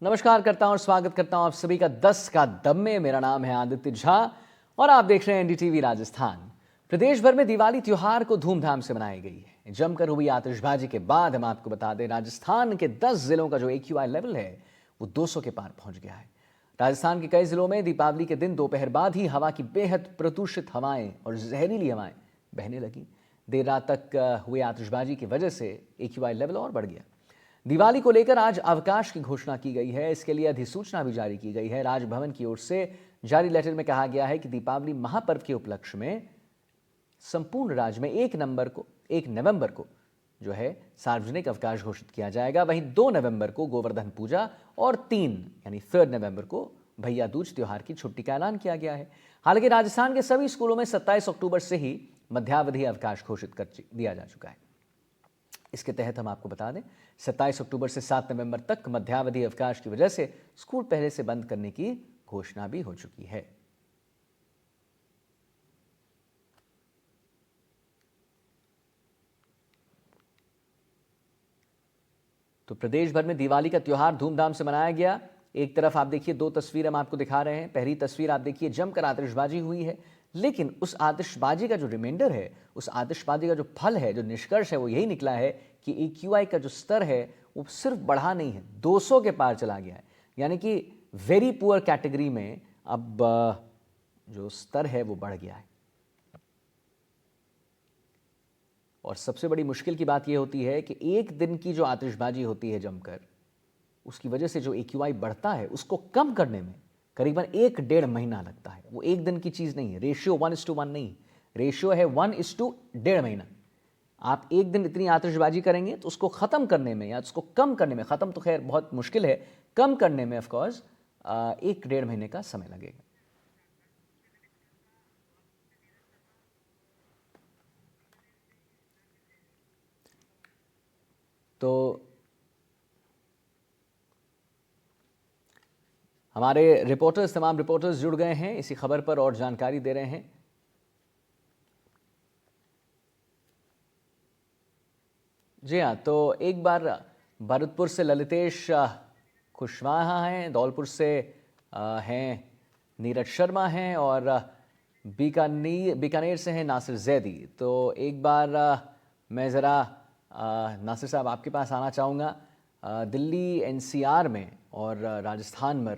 नमस्कार करता हूं और स्वागत करता हूं आप सभी का 10 का दम में। मेरा नाम है आदित्य झा और आप देख रहे हैं एनडीटीवी राजस्थान। प्रदेश भर में दिवाली त्योहार को धूमधाम से मनाई गई है। जमकर हुई आतिशबाजी के बाद हम आपको बता दें, राजस्थान के 10 जिलों का जो AQI लेवल है वो 200 के पार पहुंच गया है। राजस्थान के कई जिलों में दीपावली के दिन दोपहर बाद ही हवा की बेहद प्रदूषित हवाएं और जहरीली हवाएं बहने लगी। देर रात तक हुए आतिशबाजी की वजह से AQI लेवल और बढ़ गया। दिवाली को लेकर आज अवकाश की घोषणा की गई है। इसके लिए अधिसूचना भी जारी की गई है। राजभवन की ओर से जारी लेटर में कहा गया है कि दीपावली महापर्व के उपलक्ष्य में संपूर्ण राज्य में 1 नवंबर को जो है सार्वजनिक अवकाश घोषित किया जाएगा। वहीं 2 नवंबर को गोवर्धन पूजा और 3 नवंबर को भैया दूज त्योहार की छुट्टी का ऐलान किया गया है। हालांकि राजस्थान के सभी स्कूलों में 27 अक्टूबर से ही मध्यावधि अवकाश घोषित कर दिया जा चुका है। इसके तहत हम आपको बता दें, 27 अक्टूबर से 7 नवंबर तक मध्यावधि अवकाश की वजह से स्कूल पहले से बंद करने की घोषणा भी हो चुकी है। तो प्रदेश भर में दिवाली का त्योहार धूमधाम से मनाया गया। एक तरफ आप देखिए, 2 तस्वीर हम आपको दिखा रहे हैं। पहली तस्वीर आप देखिए, जमकर आतिशबाजी हुई है, लेकिन उस आतिशबाजी का जो रिमाइंडर है, उस आतिशबाजी का जो फल है, जो निष्कर्ष है, वो यही निकला है कि AQI का जो स्तर है वो सिर्फ बढ़ा नहीं है, 200 के पार चला गया है। यानी कि वेरी पुअर कैटेगरी में अब जो स्तर है वो बढ़ गया है। और सबसे बड़ी मुश्किल की बात यह होती है कि एक दिन की जो आतिशबाजी होती है जमकर, उसकी वजह से जो AQI बढ़ता है उसको कम करने में करीबन 1-1.5 महीना लगता है। वो एक दिन की चीज़ नहीं है। रेशियो 1:1 नहीं, रेशियो है 1:1.5 महीना। आप एक दिन इतनी आतिशबाजी करेंगे तो उसको ख़त्म करने में या उसको कम करने में, ख़त्म तो खैर बहुत मुश्किल है, कम करने में ऑफकोर्स 1-1.5 महीने का समय लगेगा। तो हमारे तमाम रिपोर्टर्स जुड़ गए हैं इसी खबर पर और जानकारी दे रहे हैं। जी हाँ, तो एक बार भरतपुर से ललितेश कुशवाहा हैं, धौलपुर से हैं नीरज शर्मा हैं और बीकानेर से हैं नासिर जैदी। तो एक बार मैं ज़रा नासिर साहब आपके पास आना चाहूँगा। दिल्ली NCR में और राजस्थान में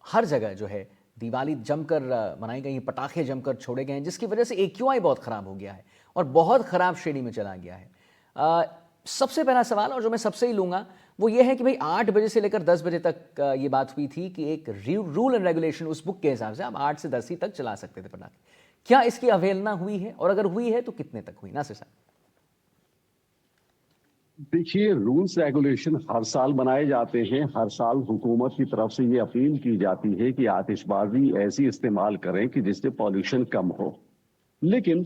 हर जगह जो है दिवाली जमकर मनाई गई, पटाखे जमकर छोड़े गए हैं, जिसकी वजह से AQI बहुत ख़राब हो गया है और बहुत ख़राब श्रेणी में चला गया है। सबसे पहला सवाल, और जो मैं सबसे ही लूँगा, वो ये है कि भाई 8 बजे से लेकर 10 बजे तक ये बात हुई थी कि एक रूल एंड रेगुलेशन, उस बुक के हिसाब से आप 8 से 10 ही तक चला सकते थे पटाखे। क्या इसकी अवहेलना हुई है, और अगर हुई है तो कितने तक हुई? नासिर साहब। देखिए, रूल्स रेगुलेशन हर साल बनाए जाते हैं। हर साल हुकूमत की तरफ से ये अपील की जाती है कि आतिशबाजी ऐसी इस्तेमाल करें कि जिससे पॉल्यूशन कम हो। लेकिन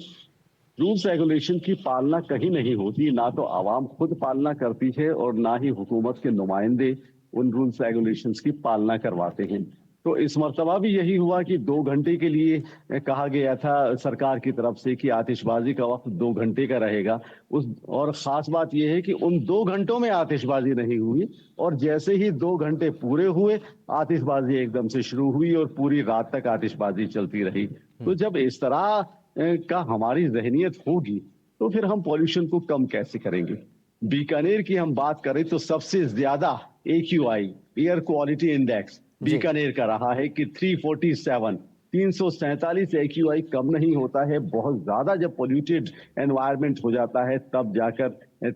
रूल्स रेगुलेशन की पालना कहीं नहीं होती। ना तो आवाम खुद पालना करती है और ना ही हुकूमत के नुमाइंदे उन रूल्स रेगुलेशंस की पालना करवाते हैं। तो इस मर्तबा भी यही हुआ कि 2 घंटे के लिए कहा गया था सरकार की तरफ से कि आतिशबाजी का वक्त 2 घंटे का रहेगा। और खास बात यह है कि उन 2 घंटों में आतिशबाजी नहीं हुई, और जैसे ही 2 घंटे पूरे हुए, आतिशबाजी एकदम से शुरू हुई और पूरी रात तक आतिशबाजी चलती रही। तो जब इस तरह का हमारी जहनियत होगी तो फिर हम पॉल्यूशन को कम कैसे करेंगे? बीकानेर की हम बात करें तो सबसे ज्यादा AQI, air quality index, Bikaner का रहा है कि 347 AQI कम नहीं होता है। बहुत ज्यादा जब पोल्यूटेड एनवायरनमेंट हो जाता है तब जाकर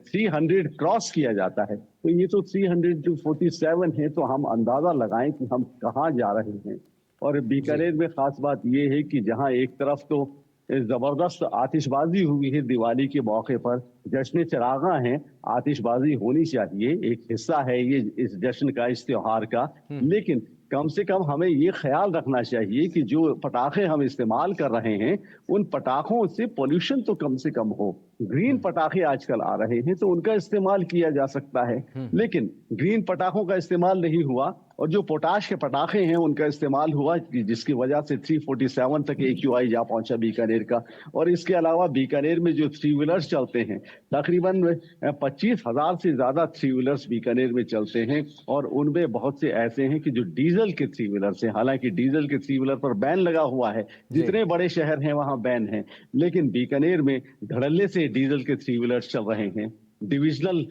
300 क्रॉस किया जाता है। तो ये तो 347 है, तो हम अंदाजा लगाएं कि हम कहाँ जा रहे हैं। और बीकानेर में खास बात यह है कि जहां एक तरफ तो जबरदस्त आतिशबाजी हुई है दिवाली के मौके पर, जश्न चिरागा है, आतिशबाजी होनी चाहिए, एक हिस्सा है ये इस जश्न का, इस त्योहार का। लेकिन कम से कम हमें ये ख्याल रखना चाहिए कि जो पटाखे हम इस्तेमाल कर रहे हैं उन पटाखों से पोल्यूशन तो कम से कम हो। ग्रीन पटाखे आजकल आ रहे हैं तो उनका इस्तेमाल किया जा सकता है, लेकिन ग्रीन पटाखों का इस्तेमाल नहीं हुआ और जो पोटाश के पटाखे हैं उनका इस्तेमाल हुआ, जिसकी वजह से 347 तक AQI जा पहुंचा बीकानेर का। और इसके अलावा बीकानेर में जो थ्री व्हीलर्स चलते हैं, तकरीबन 25,000 से ज्यादा थ्री व्हीलर्स बीकानेर में चलते हैं और उनमें बहुत से ऐसे हैं कि जो डीजल के थ्री व्हीलर्स हैं। हालांकि डीजल के थ्री व्हीलर पर बैन लगा हुआ है, जितने बड़े शहर हैं वहां बैन है, लेकिन बीकानेर में धड़ल्ले से डीजल के थ्री व्हीलर्स चल रहे हैं। डिविजनल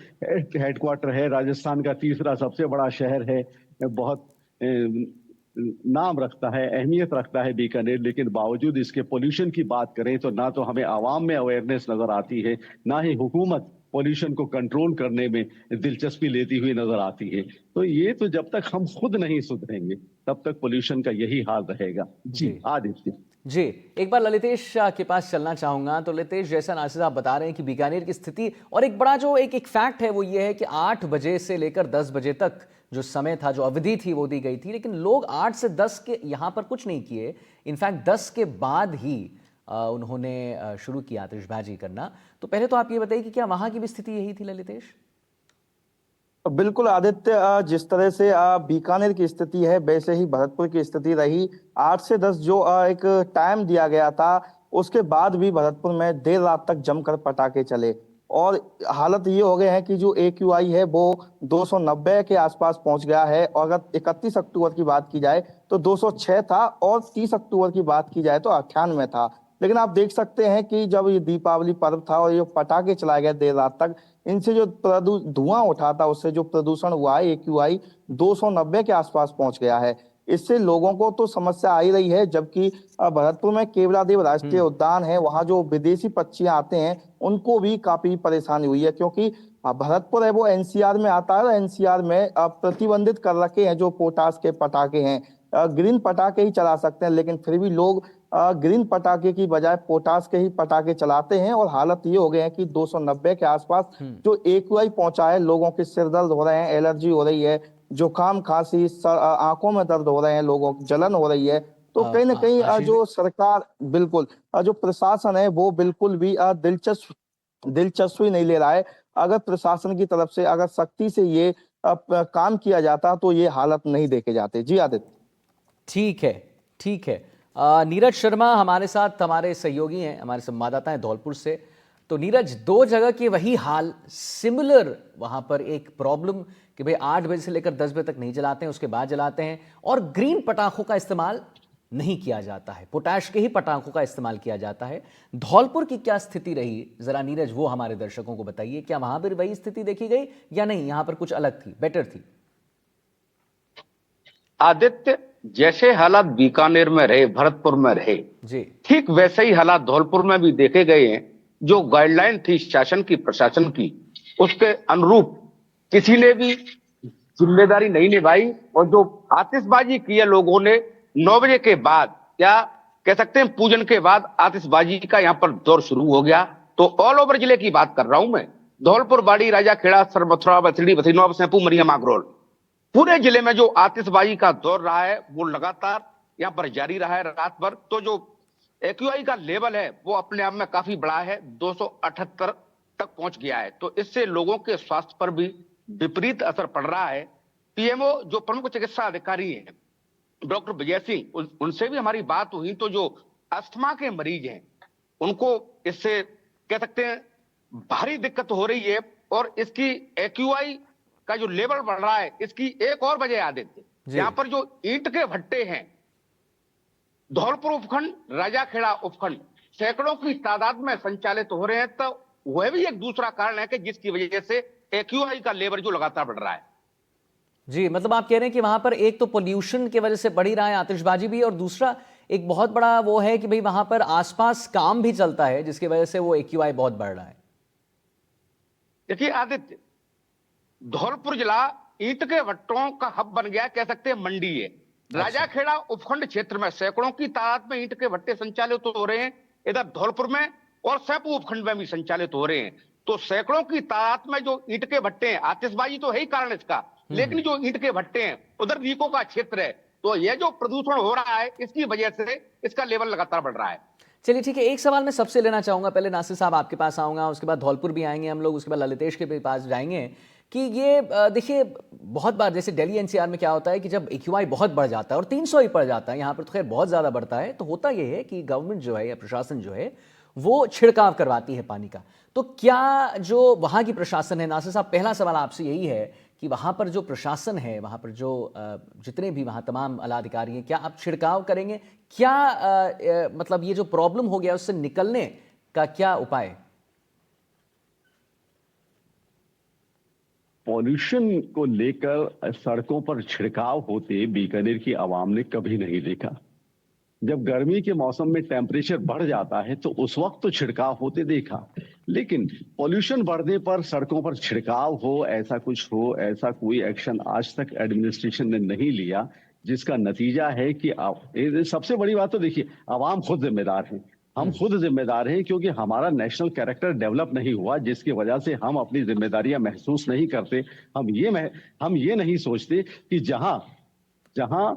हेडक्वार्टर है, राजस्थान का तीसरा सबसे बड़ा शहर है, बहुत नाम रखता है, अहमियत रखता है बीकानेर, लेकिन बावजूद इसके पोल्यूशन की बात करें तो ना तो हमें आवाम में अवेयरनेस नजर आती है, ना ही हुकूमत पोल्यूशन को कंट्रोल करने में दिलचस्पी लेती हुई नजर आती है। तो ये तो जब तक हम खुद नहीं सुधरेंगे तब तक पोल्यूशन का यही हाल रहेगा। जी आदित्य। जी, एक बार ललितेश के पास चलना चाहूंगा। तो ललितेश, जैसा नासिर साहब बता रहे हैं कि बीकानेर की स्थिति, और एक बड़ा जो एक फैक्ट है वो ये है कि 8 बजे से लेकर 10 बजे तक जो समय था, जो अवधि थी, वो दी गई थी, लेकिन लोग 8 से 10 के यहाँ पर कुछ नहीं किए। इनफैक्ट 10 के बाद ही उन्होंने शुरू किया आतिशबाजी करना। तो पहले तो आप ये बताइए कि क्या वहां की भी स्थिति यही थी ललितेश? बिल्कुल आदित्य, जिस तरह से बीकानेर की स्थिति है वैसे ही भरतपुर की स्थिति रही। 8 से 10 जो एक टाइम दिया गया था, उसके बाद भी भरतपुर में देर रात तक जमकर पटाखे चले और हालत ये हो गए हैं कि जो AQI है वो 290 के आसपास पहुंच गया है। और अगर 31 अक्टूबर की बात की जाए तो 206 था और 30 अक्टूबर की बात की जाए तो 98 था। लेकिन आप देख सकते हैं कि जब ये दीपावली पर्व था और ये पटाखे चलाए गए देर रात तक, इनसे जो धुआं उठा था, उससे जो प्रदूषण हुआ है, AQI 290 के आसपास पहुंच गया है। इससे लोगों को तो समस्या आ ही रही है, जबकि भरतपुर में केवलादेव राष्ट्रीय उद्यान है, वहां जो विदेशी पक्षियां आते हैं उनको भी काफी परेशानी हुई है, क्योंकि भरतपुर है वो NCR में आता है और NCR में प्रतिबंधित कर रखे हैं जो पोटास के पटाखे हैं। ग्रीन पटाखे ही चला सकते हैं, लेकिन फिर भी लोग ग्रीन पटाखे की बजाय पोटास के ही पटाखे चलाते हैं और हालत ये हो गए हैं कि 290 के आसपास जो AQI पहुंचा है, लोगों के सिर दर्द हो रहे हैं, एलर्जी हो रही है, जुकाम खांसी, आंखों में दर्द हो रहे हैं, लोगों की जलन हो रही है। तो कहीं ना कहीं जो सरकार, बिल्कुल जो प्रशासन है वो बिल्कुल भी दिलचस्पी नहीं ले रहा है। अगर प्रशासन की तरफ से अगर सख्ती से ये काम किया जाता तो ये हालत नहीं देखे जाते। जी आदित्य। ठीक है, ठीक है। नीरज शर्मा हमारे साथ, हमारे सहयोगी हैं, हमारे संवाददाता हैं धौलपुर से। तो नीरज, दो जगह के वही हाल, सिमिलर वहां पर एक प्रॉब्लम कि भाई 8 बजे से लेकर 10 बजे तक नहीं जलाते हैं, उसके बाद जलाते हैं, और ग्रीन पटाखों का इस्तेमाल नहीं किया जाता है, पोटैश के ही पटाखों का इस्तेमाल किया जाता है। धौलपुर की क्या स्थिति रही, जरा नीरज वो हमारे दर्शकों को बताइए। क्या वहां पर वही स्थिति देखी गई या नहीं, यहां पर कुछ अलग थी, बेटर थी? आदित्य, जैसे हालात बीकानेर में रहे, भरतपुर में रहे, जी, ठीक वैसे ही हालात धौलपुर में भी देखे गए हैं। जो गाइडलाइन थी शासन की, प्रशासन की, उसके अनुरूप किसी ने भी जिम्मेदारी नहीं निभाई और जो आतिशबाजी की है लोगों ने 9 बजे के बाद, या कह सकते हैं पूजन के बाद, आतिशबाजी का यहां पर दौर शुरू हो गया। तो ऑल ओवर जिले की बात कर रहा हूं मैं, धौलपुर, बाड़ी, राजाखेड़ा, सरमथुरा, बथड़ी, बथीनौर, सैंपू, मरिया, मागरोल, पूरे जिले में जो आतिशबाजी का दौर रहा है वो लगातार यहां पर जारी रहा है रात भर। तो जो AQI का लेवल है वो अपने आप में काफी बड़ा है, 278 तक पहुंच गया है। तो इससे लोगों के स्वास्थ्य पर भी विपरीत असर पड़ रहा है। PMO जो प्रमुख चिकित्सा अधिकारी हैं, डॉक्टर विजय सिंह, उनसे भी हमारी बात हुई। तो जो अस्थमा के मरीज हैं उनको इससे कह सकते हैं भारी दिक्कत हो रही है, और इसकी AQI का जो लेवल बढ़ रहा है, इसकी एक और वजह आदित्य, यहां पर जो ईंट के भट्टे हैं, धौलपुर उपखंड, राजाखेड़ा उपखंड, सैकड़ों की तादाद में संचालित हो रहे हैं। तो वह भी एक दूसरा कारण है कि जिसकी वजह से AQI का लेवल जो लगातार बढ़ रहा है। जी, मतलब आप कह रहे हैं कि वहां पर एक तो पोल्यूशन की वजह से बढ़ ही रहा है, आतिशबाजी भी, और दूसरा एक बहुत बड़ा वो है कि भाई वहां पर आसपास काम भी चलता है, जिसकी वजह से वो AQI बहुत बढ़ रहा है। देखिए आदित्य, धौलपुर जिला ईंट के भट्टों का हब बन गया, कह सकते हैं मंडी है। राजाखेड़ा उपखंड क्षेत्र में सैकड़ों की तादाद में ईंट के भट्टे संचालित हो रहे हैं, इधर धौलपुर में और सैंपू उपखंड में भी संचालित हो रहे हैं। तो सैकड़ों की तादाद में जो ईंट के भट्टे हैं, आतिशबाजी तो है ही कारण इसका, लेकिन जो ईंट के भट्टे हैं उधर रीको का क्षेत्र है, तो यह जो प्रदूषण हो रहा है इसकी वजह से इसका लेवल लगातार बढ़ रहा है। चलिए ठीक है, एक सवाल मैं सबसे लेना चाहूँगा, पहले नासिर साहब आपके पास आऊँगा, उसके बाद धौलपुर भी आएंगे हम लोग, उसके बाद ललितेश के भी पास जाएंगे कि ये देखिए बहुत बार जैसे दिल्ली एनसीआर में क्या होता है कि जब एक्यूआई बहुत बढ़ जाता है और 300 ही पड़ जाता है, यहाँ पर तो खैर बहुत ज़्यादा बढ़ता है, तो होता ये है कि गवर्नमेंट जो है या प्रशासन जो है वो छिड़काव करवाती है पानी का। तो क्या जो वहाँ की प्रशासन है, नासिर साहब पहला सवाल आपसे यही है कि वहाँ पर जो प्रशासन है, वहाँ पर जो जितने भी वहाँ तमाम आला अधिकारी हैं, क्या आप छिड़काव करेंगे? क्या मतलब ये जो प्रॉब्लम हो गया उससे निकलने का क्या उपाय? पॉल्यूशन को लेकर सड़कों पर छिड़काव होते बीकानेर की आवाम ने कभी नहीं देखा। जब गर्मी के मौसम में टेम्परेचर बढ़ जाता है तो उस वक्त तो छिड़काव होते देखा, लेकिन पॉल्यूशन बढ़ने पर सड़कों पर छिड़काव हो, ऐसा कुछ हो, ऐसा कोई एक्शन आज तक एडमिनिस्ट्रेशन ने नहीं लिया, जिसका नतीजा है कि सबसे बड़ी बात तो देखिए, आवाम खुद जिम्मेदार है। हम खुद जिम्मेदार हैं क्योंकि हमारा नेशनल कैरेक्टर डेवलप नहीं हुआ, जिसकी वजह से हम अपनी जिम्मेदारियां महसूस नहीं करते। हम ये नहीं सोचते कि जहां जहां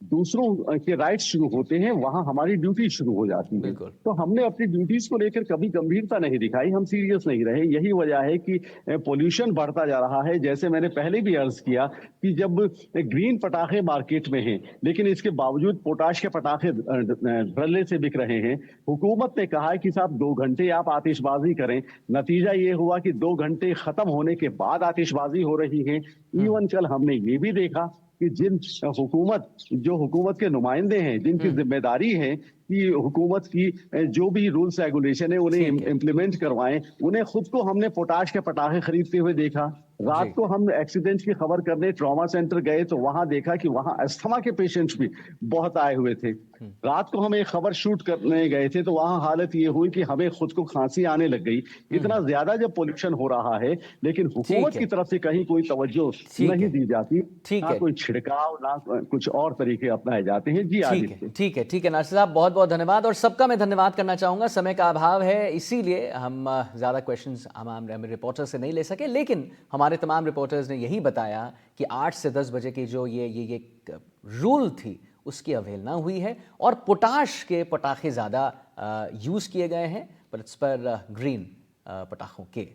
दूसरों के राइट्स शुरू होते हैं वहां हमारी ड्यूटी शुरू हो जाती है। बिल्कुल। तो हमने अपनी ड्यूटीज को लेकर कभी गंभीरता नहीं दिखाई, हम सीरियस नहीं रहे। यही वजह है कि पोल्यूशन बढ़ता जा रहा है। जैसे मैंने पहले भी अर्ज किया कि जब ग्रीन पटाखे मार्केट में हैं, लेकिन इसके बावजूद पोटाश के पटाखे धड़ल्ले से बिक रहे हैं। हुकूमत ने कहा है कि साहब 2 घंटे आप आतिशबाजी करें, नतीजा ये हुआ कि 2 घंटे खत्म होने के बाद आतिशबाजी हो रही है। इवन कल हमने ये भी देखा कि जो हुकूमत के नुमाइंदे हैं, जिनकी जिम्मेदारी है कि हुकूमत की जो भी रूल्स रेगुलेशन है उन्हें इम्प्लीमेंट करवाएं, उन्हें खुद को हमने पोटाश के पटाखे खरीदते हुए देखा। रात को हम एक्सीडेंट की खबर करने ट्रॉमा सेंटर गए तो वहां देखा कि वहां अस्थमा के पेशेंट्स भी बहुत आए हुए थे। रात को हम एक खबर शूट करने गए थे तो वहां हालत ये हुई कि हमें खुद को खांसी आने लग गई। इतना ज्यादा जब पोल्यूशन हो रहा है, लेकिन हुकूमत की तरफ से कहीं कोई तवज्जो नहीं दी जाती, ना कोई छिड़काव, ना कुछ और तरीके अपनाए जाते हैं। जी आदित्य। ठीक है नासिर साहब, बहुत बहुत धन्यवाद। और सबका मैं धन्यवाद करना चाहूँगा, समय का अभाव है इसीलिए हम ज़्यादा क्वेश्चंस हम रिपोर्टर से नहीं ले सके, लेकिन हमारे तमाम रिपोर्टर्स ने यही बताया कि 8 से 10 बजे की जो ये रूल थी उसकी अवहेलना हुई है और पोटाश के पटाखे ज़्यादा यूज़ किए गए हैं, पर इस पर ग्रीन पटाखों के